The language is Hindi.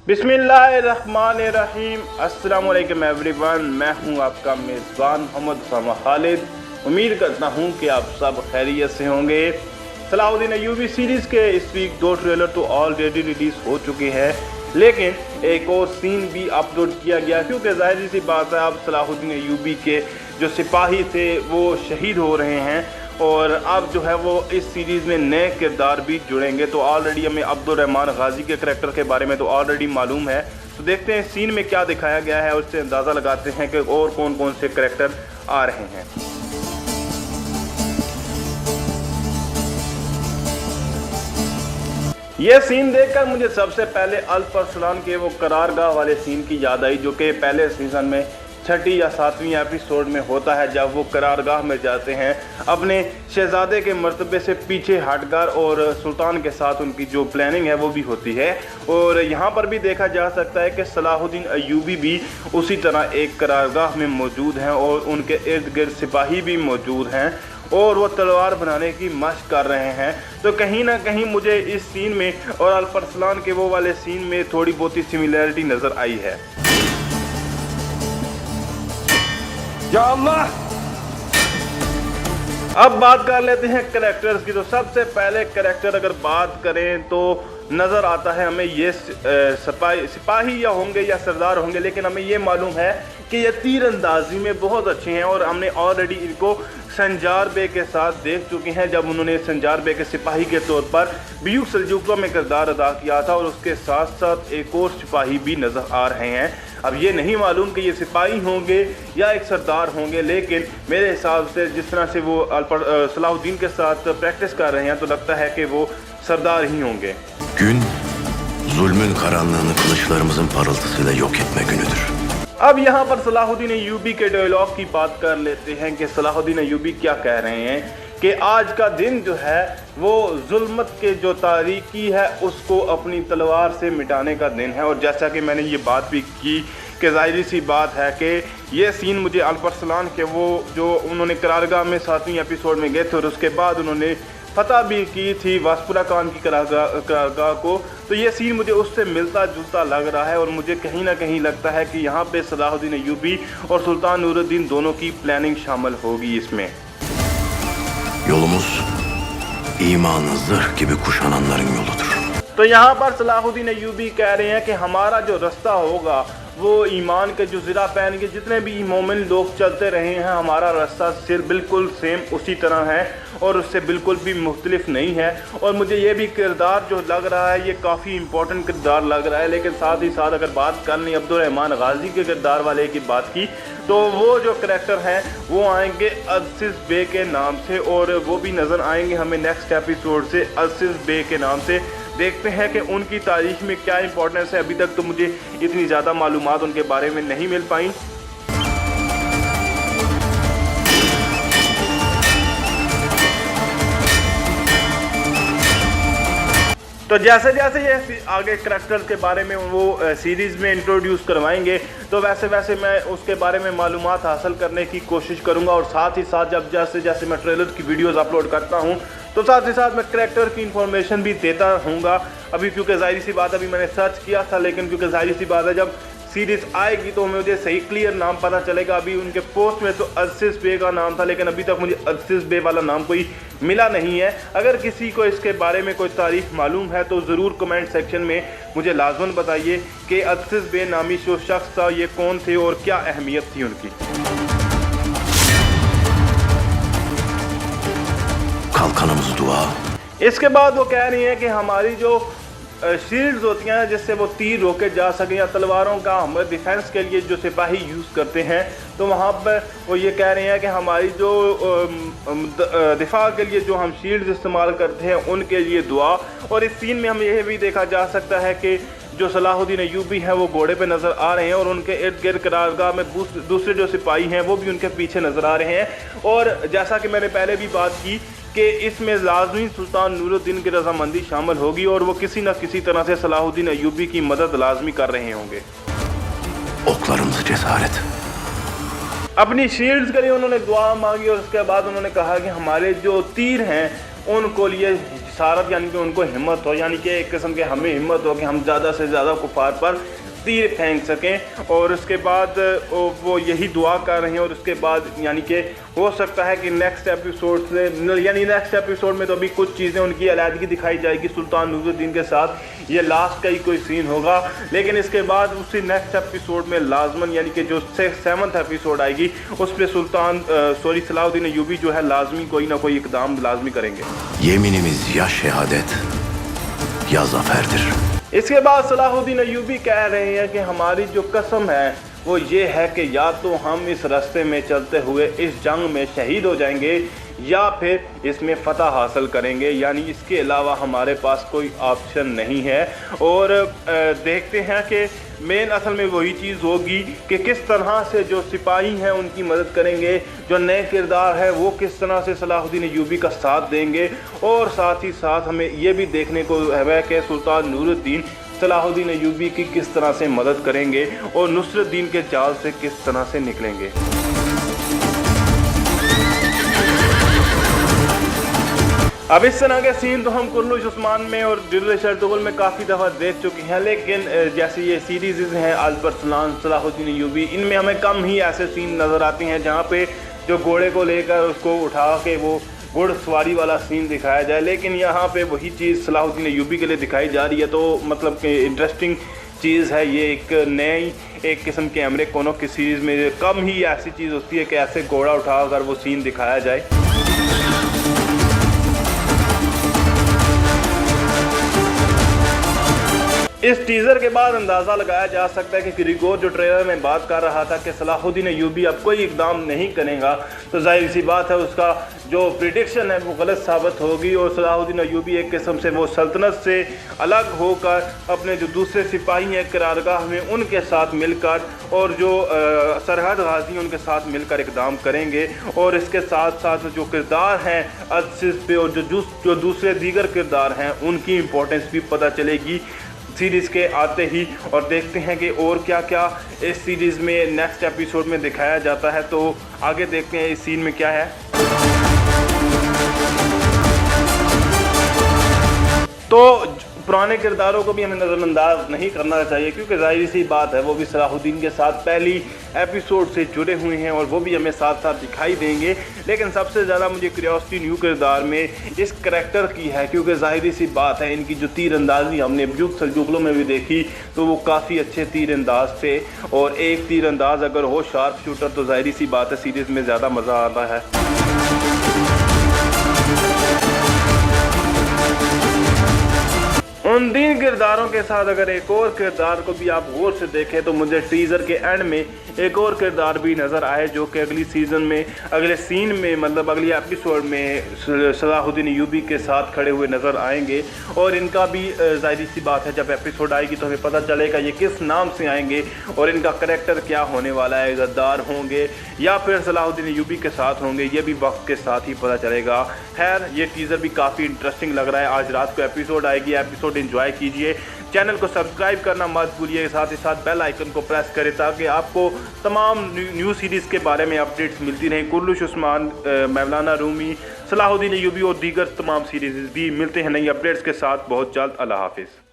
बिस्मिल्लाहिर्रहमानिर्रहीम। अस्सलाम वालेकुम एवरीवन, मैं हूं आपका मेज़बान मोहम्मद उसामा खालिद। उम्मीद करता हूं कि आप सब खैरियत से होंगे। सलाहुद्दीन अय्यूबी सीरीज़ के इस वीक 2 ट्रेलर तो ऑलरेडी रिलीज़ हो चुके हैं, लेकिन एक और सीन भी अपलोड किया गया क्योंकि जाहिर सी बात है अब सलाहुद्दीन अय्यूबी के जो सिपाही थे वो शहीद हो रहे हैं और अब जो है वो इस सीरीज़ में नए किरदार भी जुड़ेंगे। तो ऑलरेडी हमें अब्दुर्रहमान गाजी के करैक्टर के बारे में तो ऑलरेडी मालूम है। तो देखते हैं सीन में क्या दिखाया गया है, उससे अंदाज़ा लगाते हैं कि और कौन कौन से करैक्टर आ रहे हैं। यह सीन देखकर मुझे सबसे पहले अल्प अरसलान के वो करारगाह वाले सीन की याद आई, जो कि पहले सीज़न में 6ठी या 7वीं एपिसोड में होता है, जब वो करारगाह में जाते हैं अपने शहजादे के मर्तबे से पीछे हटकर और सुल्तान के साथ उनकी जो प्लानिंग है वो भी होती है। और यहाँ पर भी देखा जा सकता है कि सलाहुद्दीन अय्यूबी भी उसी तरह एक करारगाह में मौजूद हैं और उनके इर्द गिर्द सिपाही भी मौजूद हैं और वो तलवार बनाने की मशक कर रहे हैं। तो कहीं ना कहीं मुझे इस सीन में और अल्प अरसलान के वो वाले सीन में थोड़ी बहुत ही सिमिलैरिटी नज़र आई है। या अल्लाह! अब बात कर लेते हैं कैरेक्टर्स की। तो सबसे पहले कैरेक्टर अगर बात करें तो नज़र आता है हमें ये सिपाही या होंगे या सरदार होंगे, लेकिन हमें ये मालूम है कि ये तीरंदाजी में बहुत अच्छे हैं और हमने ऑलरेडी इनको संजार बे के साथ देख चुके हैं, जब उन्होंने संजार बे के सिपाही के तौर पर बियूक सल्जूकियों में किरदार अदा किया था और उसके साथ साथ एक और सिपाही भी नज़र आ रहे हैं। अब ये नहीं मालूम कि ये सिपाही होंगे या एक सरदार होंगे, लेकिन मेरे हिसाब से जिस तरह से वो सलाहुद्दीन के साथ प्रैक्टिस कर रहे हैं तो लगता है कि वो सरदार ही होंगे। Gün, zulmün karanlığını kılıçlarımızın parıltısıyla yok etme günüdür. अब यहाँ पर सलाहुद्दीन अय्यूबी के डायलॉग की बात कर लेते हैं कि सलाहुद्दीन अय्यूबी क्या कह रहे हैं कि आज का दिन जो है वो जुल्मत के जो तारीकी है उसको अपनी तलवार से मिटाने का दिन है। और जैसा कि मैंने ये बात भी की कि ज़ाहिर सी बात है कि ये सीन मुझे अल्प अरसलान के वो जो उन्होंने करारगाह में 7वीं एपिसोड में गए थे और उसके बाद उन्होंने फतह भी की थी वासपुरा खान की करारगाह को, तो ये सीन मुझे उससे मिलता जुलता लग रहा है और मुझे कहीं ना कहीं लगता है कि यहाँ पे सलाहुद्दीन अय्यूबी और सुल्तान नूरुद्दीन दोनों की प्लानिंग शामिल होगी इसमें। Yolumuz imanı zırh gibi kuşananların yoludur. तो यहाँ पर सलाहुद्दीन अय्यूबी कह रहे हैं कि हमारा जो रास्ता होगा वो ईमान के जो ज़रा पहन के जितने भी मोमिन लोग चलते रहे हैं, हमारा रास्ता सिर बिल्कुल सेम उसी तरह है और उससे बिल्कुल भी मुख्तलिफ नहीं है। और मुझे ये भी किरदार जो लग रहा है ये काफ़ी इंपॉर्टेंट किरदार लग रहा है। लेकिन साथ ही साथ अगर बात कर लें अब्दुर्रहमान गाजी के किरदार वाले की बात की तो वो जो करैक्टर हैं वो आएंगे अज़ीज़ बे के नाम से और वो भी नज़र आएंगे हमें नेक्स्ट एपिसोड से अज़ीज़ बे के नाम से। देखते हैं कि उनकी तारीख में क्या इंपॉर्टेंस है। अभी तक तो मुझे इतनी ज़्यादा मालूमात उनके बारे में नहीं मिल पाई। तो जैसे जैसे ये आगे करैक्टर्स के बारे में वो सीरीज़ में इंट्रोड्यूस करवाएंगे तो वैसे वैसे मैं उसके बारे में मालूमात हासिल करने की कोशिश करूंगा। और साथ ही साथ जब जैसे जैसे मैं ट्रेलर की वीडियोस अपलोड करता हूं तो साथ ही साथ मैं करैक्टर की इन्फॉर्मेशन भी देता रहूँगा। अभी क्योंकि ज़ाहिर सी बात अभी मैंने सर्च किया था, लेकिन क्योंकि ज़ाहिर सी बात है जब सीरीज़ आएगी तो मुझे सही क्लियर नाम पता चलेगा। अभी उनके पोस्ट में तो अज़ीज़ बे का नाम था, लेकिन अभी तक मुझे अज़ीज़ बे वाला नाम कोई मिला नहीं है। अगर किसी को इसके बारे में कोई तारीख मालूम है तो ज़रूर कमेंट सेक्शन में मुझे लाजमन बताइए कि अज़ीज़ बे नामी जो शख्स था ये कौन थे और क्या अहमियत थी उनकी। Kalkanımız dua. इसके बाद वो कह रही हैं कि हमारी जो शील्ड्स होती हैं जिससे वो तीर रोके जा सकें या तलवारों का हम डिफेंस के लिए जो सिपाही यूज़ करते हैं, तो वहाँ पर वो ये कह रहे हैं कि हमारी जो दिफा के लिए जो हम शील्ड्स इस्तेमाल करते हैं उनके लिए दुआ। और इस सीन में हमें यह भी देखा जा सकता है कि जो सलाहुद्दीन अय्यूबी हैं वो घोड़े पे नज़र आ रहे हैं और उनके इर्द गिर्द करारगाह में दूसरे जो सिपाही हैं वो भी उनके पीछे नज़र आ रहे हैं। और जैसा कि मैंने पहले भी बात की कि इसमें लाजमी सुल्तान नूरुद्दीन की रजामंदी शामिल होगी और वो किसी न किसी तरह से सलाहुद्दीन अय्यूबी की मदद लाजमी कर रहे होंगे। Oklarımız cesaret. अपनी शील्ड्स के लिए उन्होंने दुआ मांगी और उसके बाद उन्होंने कहा कि हमारे जो तीर हैं उनको लिए बसारत यानी कि उनको हिम्मत हो, यानी कि एक किस्म के हमें हिम्मत हो कि हम ज़्यादा से ज़्यादा कुफार पर तीर फेंक सकें। और उसके बाद वो यही दुआ कर रहे हैं। और उसके बाद यानी कि हो सकता है कि नेक्स्ट एपिसोड से यानी नेक्स्ट एपिसोड में तो अभी कुछ चीज़ें उनकी अलहदगी दिखाई जाएगी सुल्तान नूरुद्दीन के साथ, ये लास्ट का ही कोई सीन होगा। लेकिन इसके बाद उसी नेक्स्ट एपिसोड में लाजमन यानी कि जो 7th एपिसोड आएगी उस पर सलाहुद्दीन अय्यूबी जो है लाजमी कोई ना कोई इकदाम लाजमी करेंगे। Yeminimiz ya şehadet ya zaferdir. इसके बाद सलाहुद्दीन अय्यूबी कह रहे हैं कि हमारी जो कसम है वो ये है कि या तो हम इस रास्ते में चलते हुए इस जंग में शहीद हो जाएंगे या फिर इसमें फ़तह हासिल करेंगे, यानी इसके अलावा हमारे पास कोई ऑप्शन नहीं है। और देखते हैं कि मेन असल में वही चीज़ होगी कि किस तरह से जो सिपाही हैं उनकी मदद करेंगे, जो नए किरदार है वो किस तरह से सलाहुद्दीन अय्यूबी का साथ देंगे। और साथ ही साथ हमें ये भी देखने को है कि सुल्तान नूरुद्दीन सलाहुद्दीन अय्यूबी की किस तरह से मदद करेंगे और नुसरतद्दीन के जाल से किस तरह से निकलेंगे। अब इस तरह के सीन तो हम कुर्नुश उस्मान में और दुर्र शरतुगुल में काफ़ी दफ़ा देख चुके हैं, लेकिन जैसे ये सीरीज़ हैं अल्बरसलान सलाहुद्दीन अय्यूबी, इनमें हमें कम ही ऐसे सीन नज़र आते हैं जहाँ पे जो घोड़े को लेकर उसको उठा के वो घुड़सवारी वाला सीन दिखाया जाए। लेकिन यहाँ पे वही चीज़ सलाहुद्दीन अय्यूबी के लिए दिखाई जा रही है, तो मतलब कि इंटरेस्टिंग चीज़ है। ये एक नई एक किस्म के अमरे कोनो की सीरीज़ में कम ही ऐसी चीज़ होती है कि ऐसे घोड़ा उठाकर वो सीन दिखाया जाए। इस टीज़र के बाद अंदाज़ा लगाया जा सकता है कि ग्रिगोर जो ट्रेलर में बात कर रहा था कि सलाहुद्दीन अय्यूबी अब कोई इकदाम नहीं करेगा, तो जाहिर सी बात है उसका जो प्रिडिक्शन है वो गलत साबित होगी। और सलाहुद्दीन अय्यूबी एक किस्म से वो सल्तनत से अलग होकर अपने जो दूसरे सिपाही हैं करारगाह में उनके साथ मिलकर और जो सरहद गाजी हैं उनके साथ मिलकर इकदाम करेंगे। और इसके साथ साथ जो किरदार हैं अज़ीज़ पे और जो दूसरे दीगर किरदार हैं उनकी इम्पोर्टेंस भी पता चलेगी सीरीज़ के आते ही। और देखते हैं कि और क्या क्या इस सीरीज़ में नेक्स्ट एपिसोड में दिखाया जाता है। तो आगे देखते हैं इस सीन में क्या है। तो पुराने किरदारों को भी हमें नज़रअंदाज नहीं करना चाहिए, क्योंकि ज़ाहिर सी बात है वो भी सलाहुद्दीन के साथ पहली एपिसोड से जुड़े हुए हैं और वो भी हमें साथ साथ दिखाई देंगे। लेकिन सबसे ज़्यादा मुझे क्यूरियोसिटी न्यू किरदार में इस करैक्टर की है, क्योंकि ज़ाहिर सी बात है इनकी जो तीर अंदाज़ी हमने बुजुर्ग सल्जूकियों में भी देखी तो वो काफ़ी अच्छे तीर अंदाज थे। और एक तीर अंदाज अगर हो शार्प शूटर तो ज़ाहिर सी बात है सीरीज़ में ज़्यादा मज़ा आता है। उन 3 किरदारों के साथ अगर एक और किरदार को भी आप गौर से देखें तो मुझे टीज़र के एंड में एक और किरदार भी नज़र आए जो कि अगली सीज़न में अगले सीन में मतलब अगली एपिसोड में सलाहुद्दीन अय्यूबी के साथ खड़े हुए नज़र आएंगे। और इनका भी ज़ाहिर सी बात है जब एपिसोड आएगी तो हमें पता चलेगा ये किस नाम से आएंगे और इनका करैक्टर क्या होने वाला है, गद्दार होंगे या फिर सलाहुद्दीन अय्यूबी के साथ होंगे, ये भी वक्त के साथ ही पता चलेगा। खैर ये टीज़र भी काफ़ी इंटरेस्टिंग लग रहा है। आज रात को एपिसोड आएगी, एपिसोड एंजॉय कीजिए। चैनल को सब्सक्राइब करना मत भूलिए, साथ ही साथ बेल आइकन को प्रेस करें ताकि आपको तमाम न्यू सीरीज़ के बारे में अपडेट्स मिलती रहें। कुर्नुश उस्मान, मौलाना रूमी, सलाहुद्दीन अय्यूबी और दीगर तमाम सीरीज़ भी मिलते हैं नई अपडेट्स के साथ बहुत जल्द। अल्लाह हाफिज़।